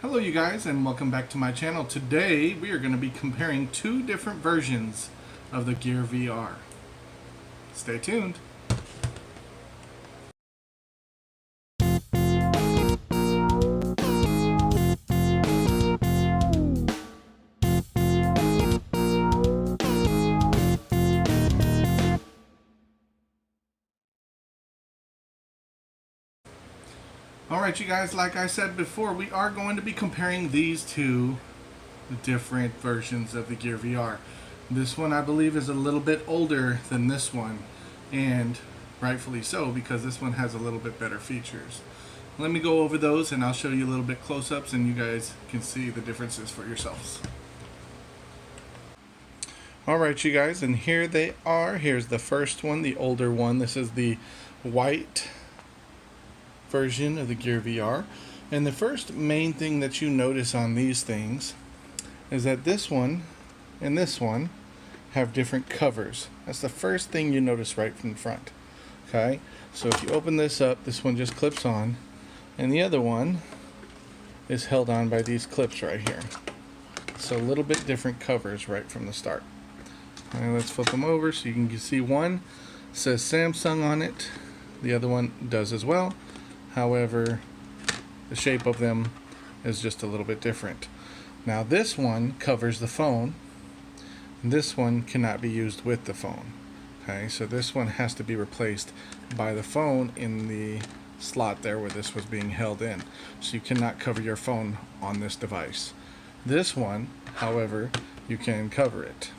Hello you guys, and welcome back to my channel. Today we are going to be comparing two different versions of the Gear VR. Stay tuned. Alright you guys, like I said before, we are going to be comparing these two different versions of the Gear VR. This one I believe is a little bit older than this one, and rightfully so, because this one has a little bit better features. Let me go over those and I'll show you a little bit close-ups and you guys can see the differences for yourselves. Alright you guys, and here they are. Here's the first one, the older one. This is the white version of the Gear VR. And the first main thing that you notice on these things is that this one and this one have different covers. That's the first thing you notice right from the front. Okay, so if you open this up, this one just clips on, and the other one is held on by these clips right here. So a little bit different covers right from the start. All right, let's flip them over so you can see one says Samsung on it, the other one does as well. However, the shape of them is just a little bit different. Now this one covers the phone, and this one cannot be used with the phone. Okay, so this one has to be replaced by the phone in the slot there where this was being held in. So you cannot cover your phone on this device. This one, however, you can cover it.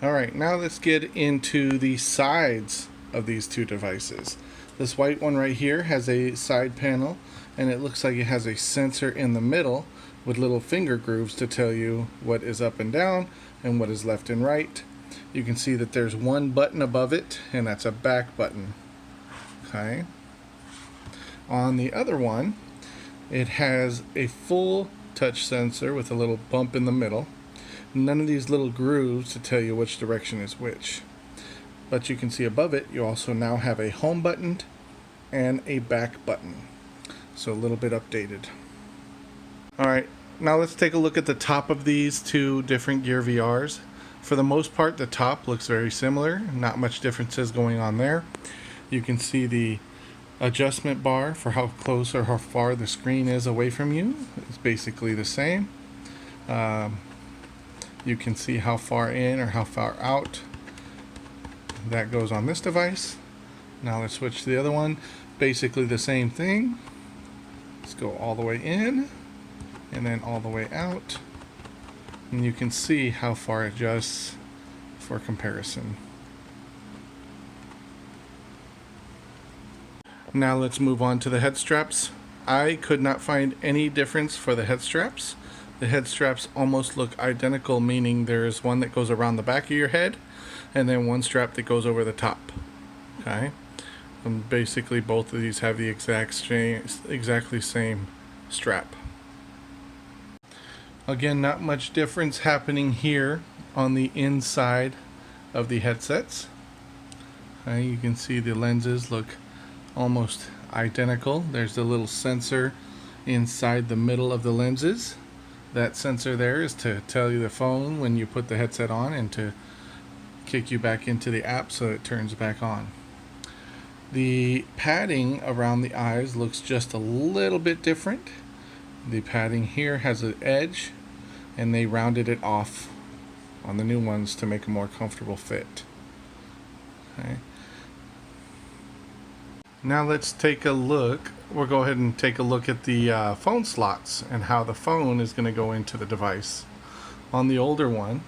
Alright, now let's get into the sides of these two devices. This white one right here has a side panel, and it looks like it has a sensor in the middle with little finger grooves to tell you what is up and down and what is left and right. You can see that there's one button above it, and that's a back button. Okay. On the other one, it has a full touch sensor with a little bump in the middle. None of these little grooves to tell you which direction is which. But you can see above it, you also now have a home button and a back button. So a little bit updated. Alright, now let's take a look at the top of these two different Gear VRs. For the most part, the top looks very similar. Not much differences going on there. You can see the adjustment bar for how close or how far the screen is away from you. It's basically the same. You can see how far in or how far out that goes on this device. Now let's switch to the other one. Basically the same thing. Let's go all the way in and then all the way out, and you can see how far it adjusts for comparison. Now let's move on to the head straps. I could not find any difference for the head straps. The head straps almost look identical, meaning there's one that goes around the back of your head and then one strap that goes over the top. Okay, and basically both of these have the exactly same strap. Again, not much difference happening here on the inside of the headsets. Okay, you can see the lenses look almost identical. There's a little sensor inside the middle of the lenses. That sensor there is to tell you the phone when you put the headset on and to kick you back into the app so it turns back on. The padding around the eyes looks just a little bit different. The padding here has an edge, and they rounded it off on the new ones to make a more comfortable fit. Okay. Now let's take a look. We'll go ahead and take a look at the phone slots and how the phone is going to go into the device. On the older one,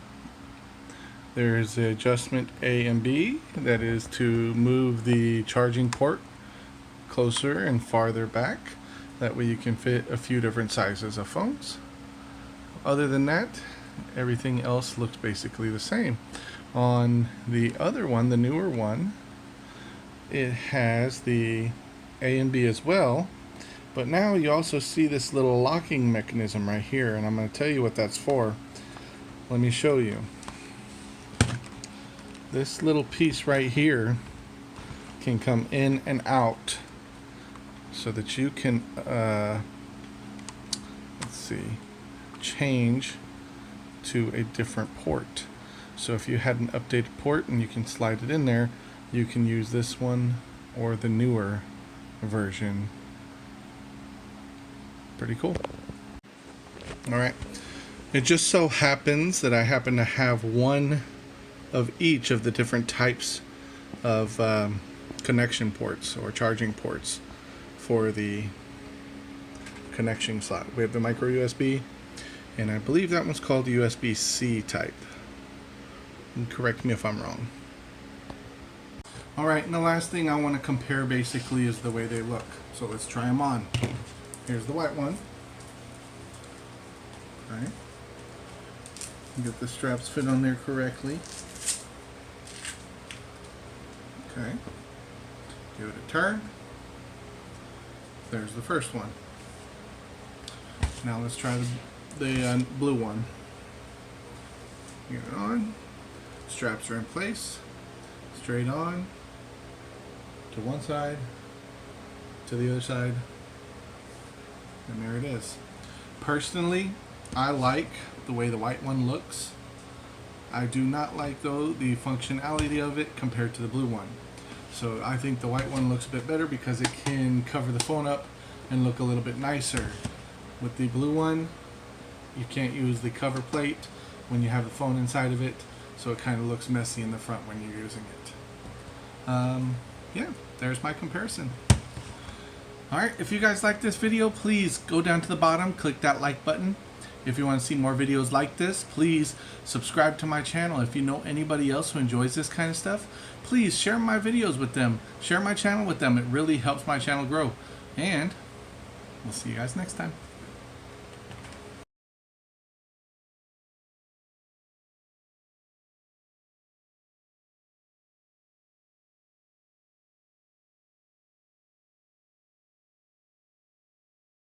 there's the adjustment A and B, that is to move the charging port closer and farther back. That way you can fit a few different sizes of phones. Other than that, everything else looks basically the same. On the other one, the newer one, it has the A and B as well, but now you also see this little locking mechanism right here, and I'm going to tell you what that's for. Let me show you. This little piece right here can come in and out so that you can let's see, change to a different port. So if you had an updated port and you can slide it in there, you can use this one or the newer version. Pretty cool. Alright, it just so happens that I happen to have one of each of the different types of connection ports or charging ports for the connection slot. We have the micro USB, and I believe that one's called the USB-C type. And correct me if I'm wrong. Alright, and the last thing I want to compare basically is the way they look. So let's try them on. Here's the white one. Okay. Get the straps fit on there correctly. Okay. Give it a turn. There's the first one. Now let's try the blue one. Get it on. Straps are in place. Straight on. To one side. To the other side. And there it is. Personally, I like the way the white one looks. I do not like, though, the functionality of it compared to the blue one. So I think the white one looks a bit better because it can cover the phone up and look a little bit nicer. With the blue one, you can't use the cover plate when you have the phone inside of it, so it kind of looks messy in the front when you're using it. Yeah, there's my comparison. Alright, if you guys like this video, please go down to the bottom, click that like button. If you want to see more videos like this, please subscribe to my channel. If you know anybody else who enjoys this kind of stuff, please share my videos with them. Share my channel with them. It really helps my channel grow. And we'll see you guys next time.